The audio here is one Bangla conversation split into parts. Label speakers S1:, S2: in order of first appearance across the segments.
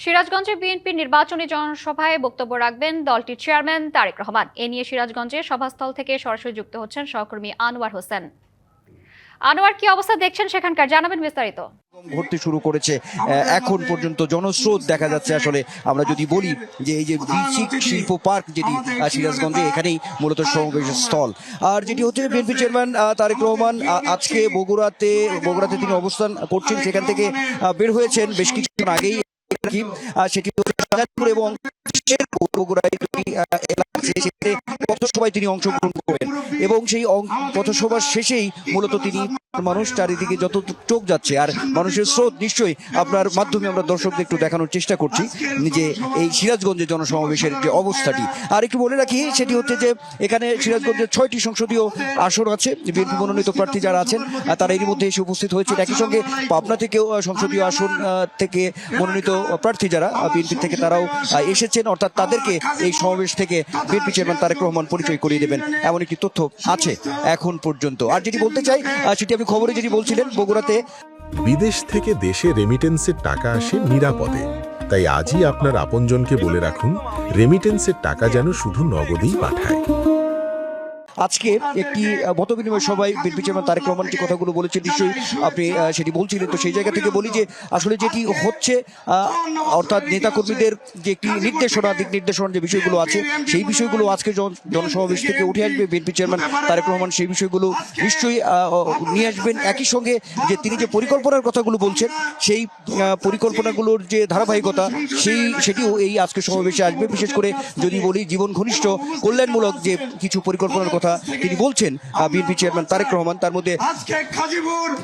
S1: সিরাজগঞ্জে বিএনপির নির্বাচনী জনসভায় বক্তব্য রাখবেন দলটির চেয়ারম্যান তারেক রহমান। এ নিয়ে সিরাজগঞ্জের সভাস্থল থেকে সরাসরি যুক্ত হচ্ছেন সহকর্মী আনোয়ার হোসেন। আনোয়ার, কি অবস্থা দেখছেন সেখানকার, জানাবেন বিস্তারিত।
S2: ঘটতে শুরু করেছে এখন পর্যন্ত জনস্রোত দেখা যাচ্ছে। আসলে আমরা যদি বলি যে এই যে বিচিক শিল্প পার্ক যেটি সিরাজগঞ্জে, এখানেই মূলত সমাবেশের স্থল। আর যেটি হচ্ছে বিএনপি চেয়ারম্যান তারেক রহমান আজকে বগুড়াতে তিনি অবস্থান করছেন, সেখান থেকে বের হয়েছেন বেশ কিছুক্ষণ আগেই। সেটি হচ্ছে এবং বগুড়ায় পথসভায় তিনি অংশগ্রহণ করেন এবং সেই পথসভার শেষেই মূলত তিনি মানুষ চারিদিকে যত চোখ যাচ্ছে আর মানুষের স্রোত নিশ্চয়ই আপনার মাধ্যমে আমরা দর্শকদের একটু দেখানোর চেষ্টা করছি যে এই সিরাজগঞ্জের জনসমাবেশের যে অবস্থাটি। আর একটু বলে রাখি, সেটি হচ্ছে যে এখানে সিরাজগঞ্জের 6টি সংসদীয় আসন আছে। বিএনপি মনোনীত প্রার্থী যারা আছেন তারা এরই মধ্যে এসে উপস্থিত হয়েছে। একই সঙ্গে পাবনা থেকেও সংসদীয় আসন থেকে মনোনীত প্রার্থী যারা বিএনপি থেকে তারাও এসেছেন, অর্থাৎ তাদেরকে এই সমাবেশ থেকে বিএনপি চেয়ারম্যান তারেক রহমান পরিচয় করিয়ে দেবেন এমন একটি তথ্য আছে এখন পর্যন্ত। আর যেটি বলতে চাই সেটি আপনি খবরে যেটি বলছিলেন, বগুড়াতে
S3: বিদেশ থেকে দেশে রেমিটেন্সের টাকা আসে নিরাপদে। তাই আজই আপনার আপনজনকে বলে রাখুন, রেমিটেন্সের টাকা যেন শুধু নগদেই পাঠায়।
S2: আজকে একটি মতবিনিময় সভায় বিএনপি চেয়ারম্যান তারেক রহমান যে কথাগুলো বলেছেন, নিশ্চয়ই আপনি সেটি বলছিলেন। তো সেই জায়গা থেকে বলি যে আসলে যেটি হচ্ছে, অর্থাৎ নেতাকর্মীদের যে একটি দিক নির্দেশনা যে বিষয়গুলো আছে, সেই বিষয়গুলো আজকে জনসমাবেশ থেকে উঠে আসবে। বিএনপি চেয়ারম্যান তারেক রহমান সেই বিষয়গুলো নিশ্চয়ই নিয়ে আসবেন। একই সঙ্গে যে তিনি যে পরিকল্পনার কথাগুলো বলছেন, সেই পরিকল্পনাগুলোর যে ধারাবাহিকতা সেটিও এই আজকে সমাবেশে আসবে। বিশেষ করে যদি বলি জীবন ঘনিষ্ঠ কল্যাণমূলক যে কিছু পরিকল্পনার কথা তিনি বলছেন বিএনপি চেয়ারম্যান তারেক রহমান, তার মধ্যে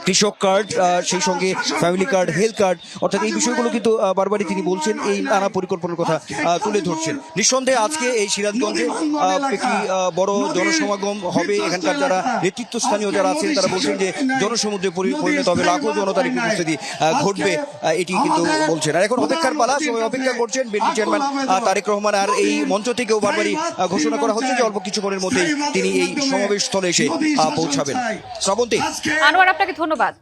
S2: কৃষক কার্ড, সেই সঙ্গে ফ্যামিলি কার্ড, হেলথ কার্ড, অর্থাৎ এই বিষয়গুলো কিন্তু বারবারই তিনি বলছেন, এই নানা পরিকল্পনার কথা তুলে ধরছেন। নিঃসন্দেহে আজকে এই সিরাজগঞ্জে একটি বড় জনসমাগম হবে। এখানকার যারা নেতৃত্বস্থানীয় যারা আছেন তারা বলছেন যে জনসমুদ্রে পরিণত হবে, লাখো জনতার একটি উপস্থিতি ঘটবে, এটি কিন্তু বলছেন। আর এখন অপেক্ষার পালা, সবাই অপেক্ষা করছেন বিএনপি চেয়ারম্যান তারেক রহমান। আর এই মঞ্চ থেকেও বারবারই ঘোষণা করা হচ্ছে যে অল্প কিছুক্ষণের মধ্যেই তিনি এই সমাবেশ স্থলে এসে পৌঁছাবেন। শ্রাবন্তী,
S1: আনোয়ার, আপনাকে ধন্যবাদ।